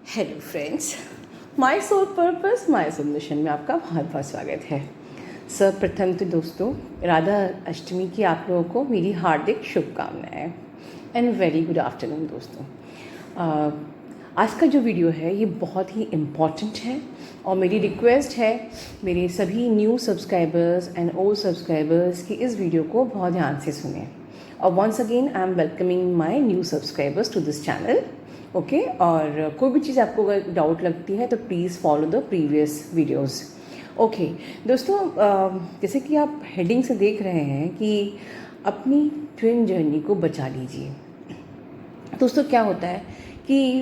Hello friends, my soul purpose my soul mission में आपका बहुत बहुत स्वागत है। सर्वप्रथम तो दोस्तों, राधा अष्टमी की आप लोगों को मेरी हार्दिक शुभकामनाएं एंड वेरी गुड आफ्टरनून दोस्तों। आज का जो वीडियो है ये बहुत ही इम्पॉर्टेंट है और मेरी रिक्वेस्ट है मेरे सभी new subscribers and old subscribers कि इस वीडियो को बहुत ध्यान से सुनें। और once again I am welcoming my new subscribers to this channel. Okay, और कोई भी चीज़ आपको अगर डाउट लगती है तो please follow the previous videos. Okay दोस्तों, जैसे कि आप हेडिंग से देख रहे हैं कि अपनी ट्विन जर्नी को बचा लीजिए। दोस्तों क्या होता है कि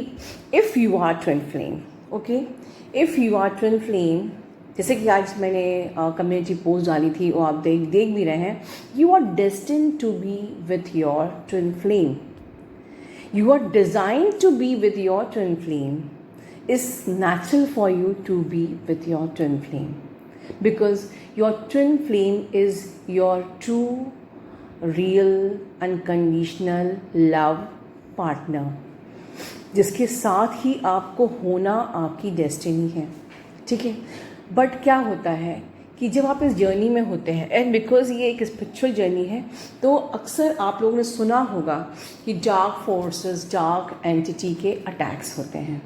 if you are twin flame, okay, if you are twin flame, जैसे कि आज मैंने कम्युनिटी पोस्ट डाली थी और आप देख भी रहे हैं, you are destined to be with your twin flame. You are designed to be with your twin flame. It's natural for you to be with your twin flame because your twin flame is your true, real, unconditional love partner, जिसके साथ ही आपको होना आपकी destiny है। ठीक है, but क्या होता है कि जब आप इस जर्नी में होते हैं, एंड बिकॉज ये एक स्पिरिचुअल जर्नी है, तो अक्सर आप लोगों ने सुना होगा कि डार्क फोर्सेस, डार्क एंटिटी के अटैक्स होते हैं।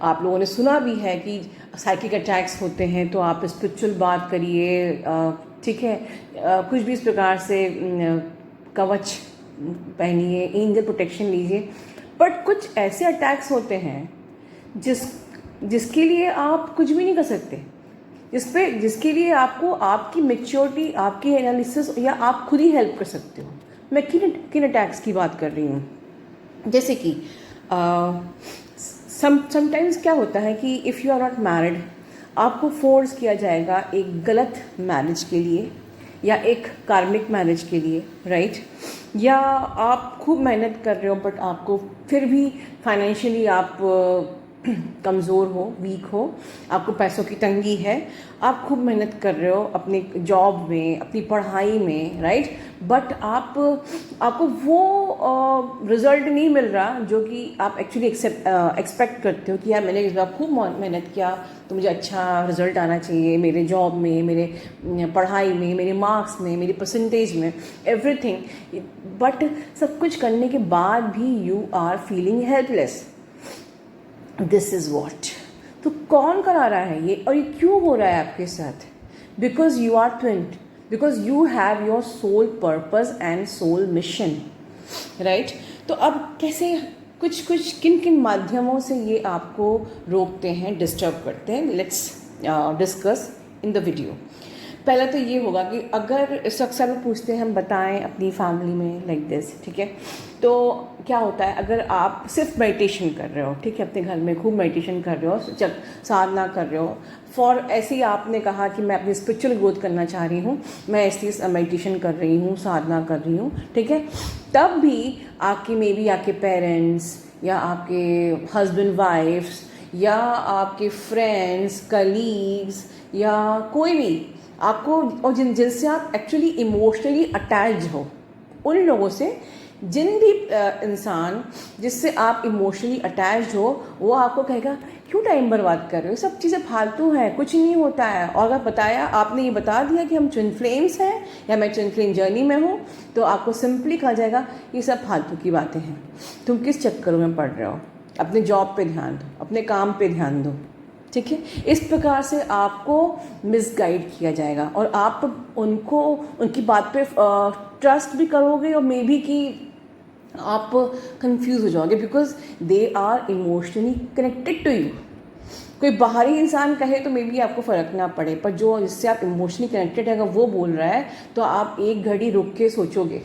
आप लोगों ने सुना भी है कि साइकिक अटैक्स होते हैं, तो आप स्पिरिचुअल बात करिए, ठीक है, कुछ भी इस प्रकार से कवच पहनिए, एंजल प्रोटेक्शन लीजिए। बट कुछ ऐसे अटैक्स होते हैं जिसके लिए आप कुछ भी नहीं कर सकते, जिसके लिए आपको आपकी मैच्योरिटी, आपकी एनालिसिस या आप खुद ही हेल्प कर सकते हो। मैं किन अटैक्स की बात कर रही हूँ, जैसे कि समटाइम्स क्या होता है कि if you are not married, आपको फोर्स किया जाएगा एक गलत मैरिज के लिए या एक कार्मिक मैरिज के लिए, राइट? या आप खूब मेहनत कर रहे हो बट आपको फिर भी फाइनेंशियली आप कमज़ोर हो, वीक हो, आपको पैसों की तंगी है, आप खूब मेहनत कर रहे हो अपनी जॉब में, अपनी पढ़ाई में, राइट? बट आपको वो रिज़ल्ट नहीं मिल रहा जो कि आप एक्चुअली एक्सपेक्ट करते हो कि यार मैंने इस बार खूब मेहनत किया तो मुझे अच्छा रिज़ल्ट आना चाहिए, मेरे जॉब में, मेरे पढ़ाई में, मेरे मार्क्स में, मेरे परसेंटेज में, एवरीथिंग। बट सब कुछ करने के बाद भी you are feeling helpless. This is what. तो कौन करा रहा है ये और ये क्यों हो रहा है आपके साथ? Because you are twin, because you have your soul purpose and soul mission, right? तो अब कैसे, कुछ किन किन माध्यमों से ये आपको रोकते हैं, डिस्टर्ब करते हैं, let's discuss in the video. पहला तो ये होगा कि अगर इस अक्सर में पूछते हैं हम बताएं अपनी फैमिली में लाइक दिस, ठीक है? तो क्या होता है, अगर आप सिर्फ मेडिटेशन कर रहे हो, ठीक है, अपने घर में खूब मेडिटेशन कर रहे हो, जब साधना कर रहे हो, फॉर ऐसे ही आपने कहा कि मैं अपनी स्पिरिचुअल ग्रोथ करना चाह रही हूँ, मैं इसलिए मेडिटेशन कर रही हूँ, साधना कर रही हूँ, ठीक है, तब भी आपके मे बी आपके पेरेंट्स या आपके हस्बैंड वाइफ्स या आपके फ्रेंड्स, कलीग्स या कोई भी आपको, और जिनसे आप एक्चुअली इमोशनली अटैच्ड हो, उन लोगों से, जिन भी इंसान जिससे आप इमोशनली अटैच्ड हो, वो आपको कहेगा क्यों टाइम बर्बाद कर रहे हो, सब चीज़ें फालतू हैं, कुछ नहीं होता है। और अगर आपने ये बता दिया कि हम ट्विन फ्लेम्स हैं या मैं ट्विन फ्लेम जर्नी में हूँ, तो आपको सिंपली कहा जाएगा ये सब फालतू की बातें हैं, तुम किस चक्करों में पड़ रहे हो, अपने जॉब पे ध्यान दो, अपने काम पे ध्यान दो, ठीक है? इस प्रकार से आपको मिसगाइड किया जाएगा और आप उनकी बात पे ट्रस्ट भी करोगे और मे बी कि आप कंफ्यूज हो जाओगे, because they are emotionally connected to you. कोई बाहरी इंसान कहे तो मे बी आपको फ़र्क ना पड़े, पर जो जिससे आप इमोशनली कनेक्टेड है, अगर वो बोल रहा है तो आप एक घड़ी रुक के सोचोगे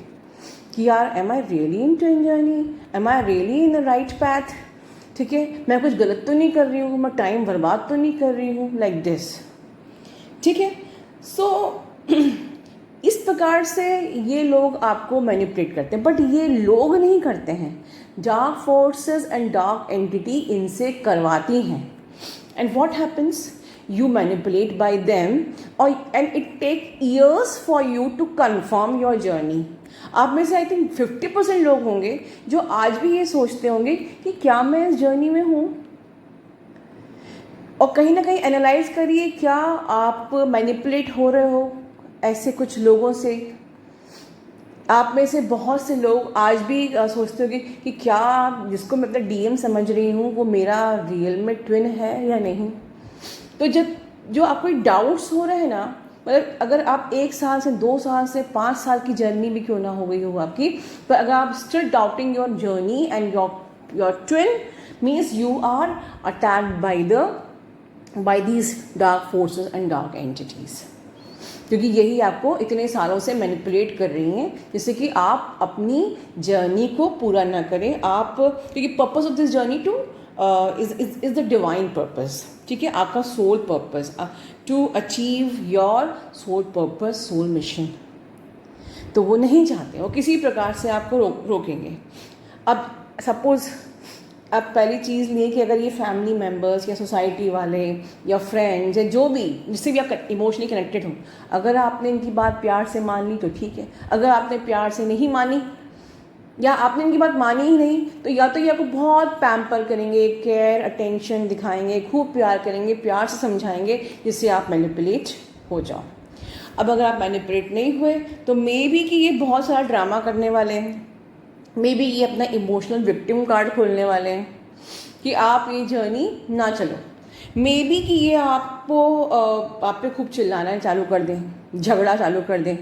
कि यार am I really in twin journey, am I really in the right path, ठीक है, मैं कुछ गलत तो नहीं कर रही हूँ, मैं टाइम बर्बाद तो नहीं कर रही हूँ, लाइक दिस, ठीक है? सो इस प्रकार से ये लोग आपको मैनिपुलेट करते हैं, बट ये लोग नहीं करते हैं, dark forces and dark entity इनसे करवाती हैं। And what happens, you manipulate by them, or and it take years for you to confirm your journey. आप में से आई थिंक 50% लोग होंगे जो आज भी ये सोचते होंगे कि क्या मैं इस जर्नी में हूँ, और कहीं ना कहीं एनालाइज करिए, क्या आप मैनिपुलेट हो रहे हो ऐसे कुछ लोगों से। आप में से बहुत से लोग आज भी सोचते होंगे कि क्या जिसको मैं अपना डीएम समझ रही हूँ वो मेरा रियल में ट्विन है या नहीं। तो जब जो आपको डाउट्स हो रहे हैं ना, मतलब अगर आप 1 साल से 2 साल से 5 साल की जर्नी भी क्यों ना हो गई हो आपकी, पर अगर आप still doubting your journey and your twin means you are attacked by these dark forces and dark entities, क्योंकि यही आपको इतने सालों से मैनिपुलेट कर रही हैं जिससे कि आप अपनी जर्नी को पूरा ना करें। आप क्योंकि purpose of this journey to is the divine purpose, ठीक है, आपका soul purpose, to achieve your soul purpose, soul mission. तो वो नहीं चाहते, वो किसी प्रकार से आपको रोकेंगे। अब सपोज अब पहली चीज़ ये कि अगर ये फैमिली मेम्बर्स या सोसाइटी वाले या फ्रेंड्स या जो भी जिससे भी आप इमोशनली कनेक्टेड हो, अगर आपने इनकी बात प्यार से मान ली तो ठीक है। अगर आपने प्यार से नहीं मानी या आपने इनकी बात मानी ही नहीं, तो या तो ये आपको बहुत पैम्पर करेंगे, केयर अटेंशन दिखाएंगे, खूब प्यार करेंगे, प्यार से समझाएंगे, जिससे आप मैनिपुलेट हो जाओ। अब अगर आप मैनिपुलेट नहीं हुए तो मे बी कि ये बहुत सारा ड्रामा करने वाले हैं, मे बी ये अपना इमोशनल विक्टिम कार्ड खोलने वाले हैं कि आप ये जर्नी ना चलो। मे बी कि ये आपको आप पे खूब चिल्लाना चालू कर दें, झगड़ा चालू कर दें,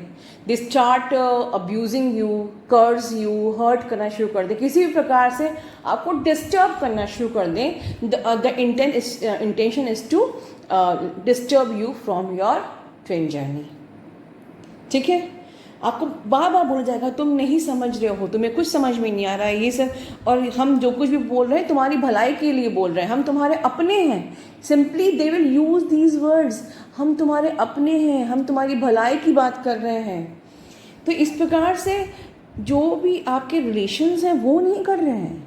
दे स्टार्ट अब्यूजिंग यू, कर्ज यू, हर्ट करना शुरू कर दें, किसी भी प्रकार से आपको डिस्टर्ब करना शुरू कर दें। The intention is to disturb you from your twin journey, ठीक है। आपको बार बार बोला जाएगा तुम नहीं समझ रहे हो, तुम्हें कुछ समझ में नहीं आ रहा है ये सब, और हम जो कुछ भी बोल रहे हैं तुम्हारी भलाई के लिए बोल रहे हैं, हम तुम्हारे अपने हैं। Simply they will use these words, हम तुम्हारे अपने हैं, हम तुम्हारी भलाई की बात कर रहे हैं। तो इस प्रकार से जो भी आपके रिलेशंस हैं वो नहीं कर रहे हैं,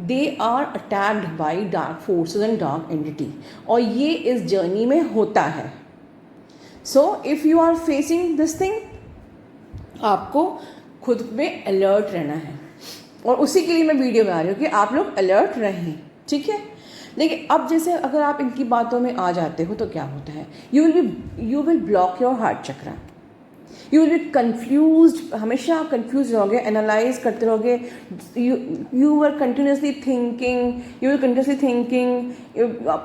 they are attacked by dark forces and dark entity, और ये इस जर्नी में होता है। So if you are facing this thing, आपको खुद में अलर्ट रहना है, और उसी के लिए मैं वीडियो बना रही हूँ कि आप लोग अलर्ट रहें, ठीक है। लेकिन अब जैसे अगर आप इनकी बातों में आ जाते हो तो क्या होता है, you will block your heart chakra, you will be confused, हमेशा आप कन्फ्यूज रहोगे, एनालाइज करते रहोगे, यू आर कंटिन्यूसली थिंकिंग,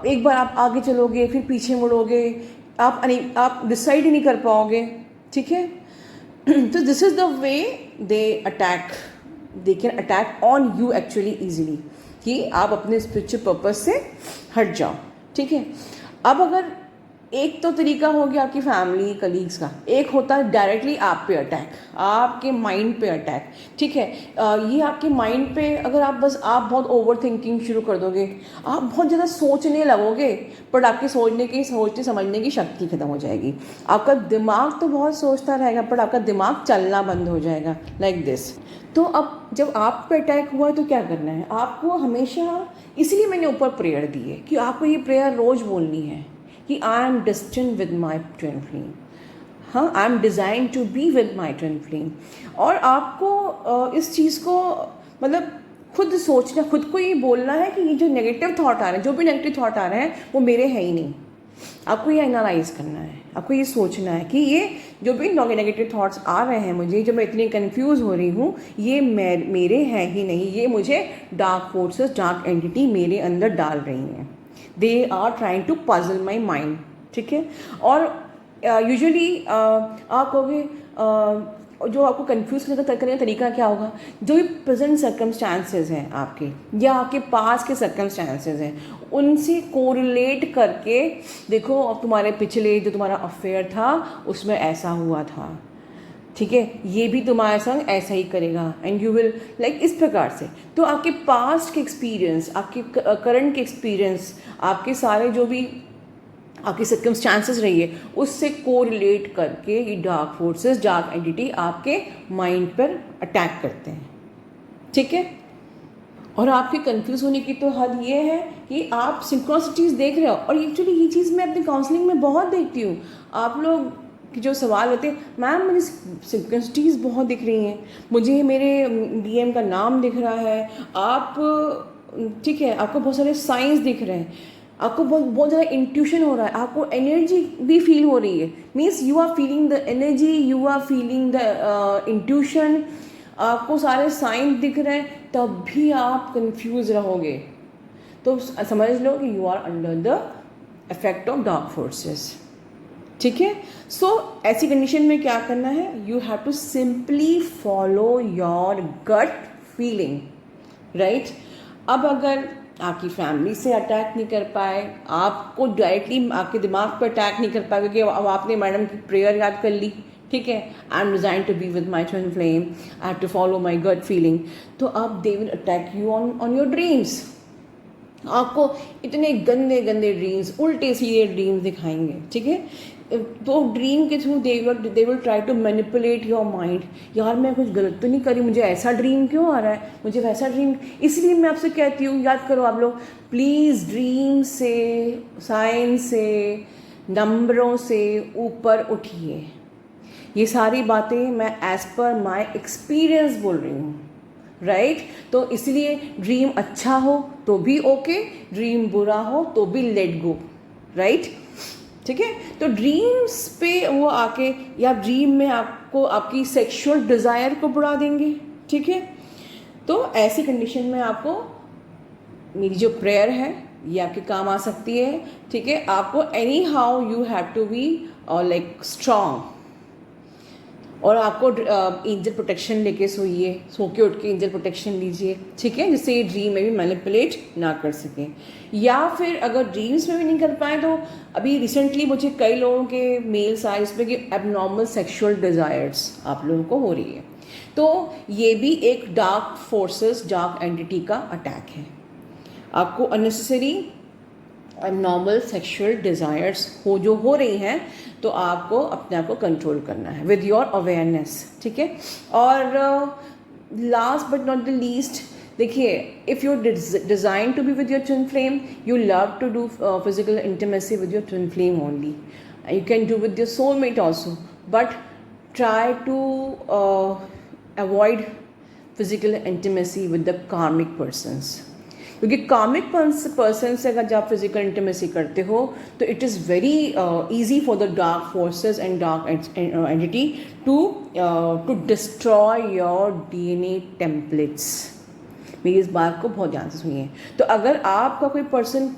एक बार आप आगे चलोगे फिर पीछे मुड़ोगे, आप डिसाइड ही नहीं कर पाओगे, ठीक है। तो this is the way they can attack on you actually easily, कि आप अपने स्पिरिचुअल पर्पस से हट जाओ, ठीक है। अब अगर एक तो तरीका हो गया आपकी फैमिली कलीग्स का, एक होता है डायरेक्टली आप पे अटैक, आपके माइंड पे अटैक, ठीक है। ये आपके माइंड पे अगर आप बहुत ओवर थिंकिंग शुरू कर दोगे, आप बहुत ज़्यादा सोचने लगोगे, बट आपकी सोचने समझने की शक्ति खत्म हो जाएगी। आपका दिमाग तो बहुत सोचता रहेगा, बट आपका दिमाग चलना बंद हो जाएगा, लाइक दिस। तो अब जब आप पे अटैक हुआ है तो क्या करना है आपको हमेशा, इसलिए मैंने ऊपर प्रेयर दी है कि आपको ये प्रेयर रोज़ बोलनी है कि I am destined with my twin flame, हाँ, I am design to be with my twin flame. और आपको इस चीज़ को मतलब खुद सोचना, खुद को ये बोलना है कि ये जो नेगेटिव थॉट आ रहे हैं, जो भी नेगेटिव थॉट आ रहे हैं वो मेरे हैं ही नहीं। आपको ये एनालाइज करना है, आपको ये सोचना है कि ये जो भी नेगेटिव थॉट्स आ रहे हैं मुझे, जो मैं इतनी कंफ्यूज हो रही हूँ, ये मेरे हैं ही नहीं, ये मुझे डार्क फोर्सेस, डार्क एंटिटी मेरे अंदर डाल रही हैं। They are trying to puzzle my mind, ठीक है। और यूजुअली आप कहोगे जो आपको कंफ्यूज करने का तरीका क्या होगा, जो भी प्रेजेंट सर्कमस्टांसेस हैं आपके या आपके पास के सर्कमस्टांसेस हैं, उनसे कोरिलेट करके देखो, अब तुम्हारे पिछले जो तुम्हारा अफेयर था उसमें ऐसा हुआ था, ठीक है, ये भी तुम्हारे संग ऐसा ही करेगा, एंड यू विल लाइक इस प्रकार से। तो आपके पास्ट के एक्सपीरियंस, आपके करंट के एक्सपीरियंस, आपके सारे जो भी आपकी सर्कमस्टांसेस रही है उससे कोरिलेट करके ये डार्क फोर्सेस, डार्क एंटिटी आपके माइंड पर अटैक करते हैं, ठीक है। और आपके कंफ्यूज होने की तो हद ये है कि आप सिंक्रोनिसिटीज़ देख रहे हो, और एक्चुअली ये चीज़ मैं अपनी काउंसलिंग में बहुत देखती हूँ। आप लोग कि जो सवाल होते हैं, मैम मुझे सिंक्रोनिसिटीज़ बहुत दिख रही हैं, मुझे मेरे डीएम का नाम दिख रहा है, आप ठीक है, आपको बहुत सारे साइंस दिख रहे हैं, आपको बहुत बहुत ज़्यादा इंट्यूशन हो रहा है, आपको एनर्जी भी फील हो रही है, means you are feeling the energy, you are feeling the intuition, आपको सारे साइन दिख रहे हैं, तब भी आप कंफ्यूज रहोगे तो समझ लो कि you are under the effect of dark forces. ठीक है, सो ऐसी कंडीशन में क्या करना है, you have to simply follow your gut feeling, right. अब अगर आपकी फैमिली से अटैक नहीं कर पाए, आपको डायरेक्टली आपके दिमाग पर अटैक नहीं कर पाए क्योंकि अब आपने मैडम की प्रेयर याद कर ली, ठीक है, I am design to be with my twin flame, I have to follow my gut feeling, तो अब they will attack you on your dreams. आपको इतने गंदे गंदे ड्रीम्स, उल्टे सीधे ड्रीम्स दिखाएंगे, ठीक है। तो ड्रीम के through they will try to manipulate your mind, यार मैं कुछ गलत तो नहीं करी, मुझे ऐसा ड्रीम क्यों आ रहा है, मुझे वैसा ड्रीम। इसलिए मैं आपसे कहती हूँ, याद करो आप लोग प्लीज़, ड्रीम से, साइंस से, नंबरों से ऊपर उठिए। ये सारी बातें मैं एज पर माई एक्सपीरियंस बोल रही हूँ, राइट। तो इसलिए ड्रीम अच्छा हो तो भी ओके, ड्रीम बुरा हो तो भी लेट गो, राइट। ठीक है, तो ड्रीम्स पे वो आके या ड्रीम में आपको आपकी सेक्सुअल डिज़ायर को बढ़ा देंगे, ठीक है। तो ऐसी कंडीशन में आपको मेरी जो प्रेयर है ये आपके काम आ सकती है, ठीक है। आपको anyhow you have to be like strong, और आपको एंजल प्रोटेक्शन लेके सोइए, सो के उठ के एंजल प्रोटेक्शन लीजिए, ठीक है, जिससे ये ड्रीम में भी मैनिपुलेट ना कर सकें। या फिर अगर ड्रीम्स में भी नहीं कर पाए तो अभी रिसेंटली मुझे कई लोगों के मेल्स आए इसमें कि एबनॉर्मल सेक्सुअल डिज़ायर्स आप लोगों को हो रही है, तो ये भी एक डार्क फोर्सेस, डार्क एंटिटी का अटैक है। आपको अननेसेसरी नॉर्मल सेक्सुअल डिज़ायर्स हो रही हैं, तो आपको अपने आप को कंट्रोल करना है विद योर अवेयरनेस, ठीक है। और last but not the least, देखिए, if you design to be with your twin flame, you love to do physical intimacy with your twin flame only, you can do with your soulmate also, but try to avoid physical intimacy with the karmic persons, क्योंकि karmic person से अगर आप physical intimacy करते हो तो it is very easy for the dark forces and dark entity to destroy your DNA templates. मेरी इस बात को बहुत ध्यान से सुनिए। तो अगर आपका कोई पर्सन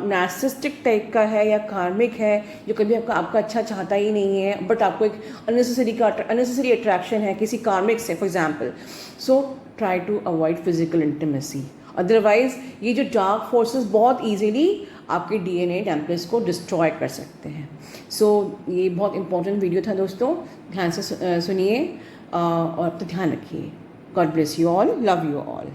नार्सिसिस्टिक टाइप का है या कार्मिक है, जो कभी आपका अच्छा चाहता ही नहीं है, बट आपको एक अननेसेसरी अट्रैक्शन है किसी कार्मिक से, for example, so try to avoid physical intimacy. Otherwise ये जो डार्क फोर्सेस बहुत इजीली आपके DNA टेम्पलेट्स को डिस्ट्रॉय कर सकते हैं। सो ये बहुत इंपॉर्टेंट वीडियो था दोस्तों, ध्यान से सुनिए और अपना ध्यान रखिए। God bless you all, love you all.